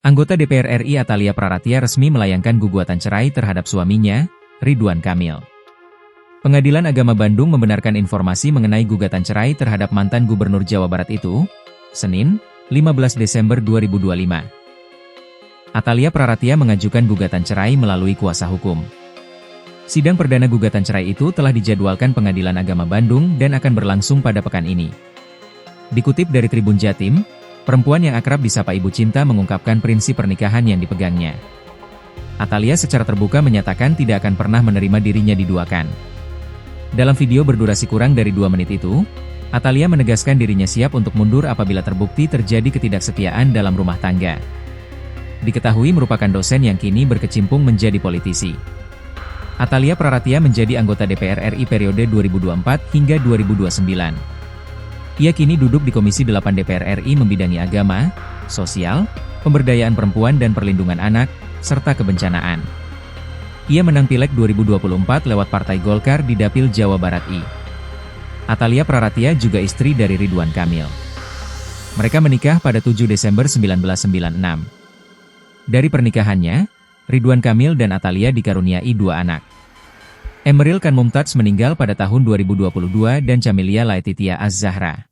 Anggota DPR RI Atalia Praratia resmi melayangkan gugatan cerai terhadap suaminya, Ridwan Kamil. Pengadilan Agama Bandung membenarkan informasi mengenai gugatan cerai terhadap mantan Gubernur Jawa Barat itu, Senin, 15 Desember 2025. Atalia Praratia mengajukan gugatan cerai melalui kuasa hukum. Sidang perdana gugatan cerai itu telah dijadwalkan Pengadilan Agama Bandung dan akan berlangsung pada pekan ini. Dikutip dari Tribun Jatim, perempuan yang akrab disapa Ibu Cinta mengungkapkan prinsip pernikahan yang dipegangnya. Atalia secara terbuka menyatakan tidak akan pernah menerima dirinya diduakan. Dalam video berdurasi kurang dari 2 menit itu, Atalia menegaskan dirinya siap untuk mundur apabila terbukti terjadi ketidaksetiaan dalam rumah tangga. Diketahui merupakan dosen yang kini berkecimpung menjadi politisi. Atalia Praratia menjadi anggota DPR RI periode 2024 hingga 2029. Ia kini duduk di Komisi 8 DPR RI membidangi agama, sosial, pemberdayaan perempuan dan perlindungan anak, serta kebencanaan. Ia menang Pileg 2024 lewat Partai Golkar di Dapil Jawa Barat I. Atalia Praratia juga istri dari Ridwan Kamil. Mereka menikah pada 7 Desember 1996. Dari pernikahannya, Ridwan Kamil dan Atalia dikaruniai 2 anak. Emeril Khan Mumtaz meninggal pada tahun 2022 dan Camelia Laetitia Az-Zahra.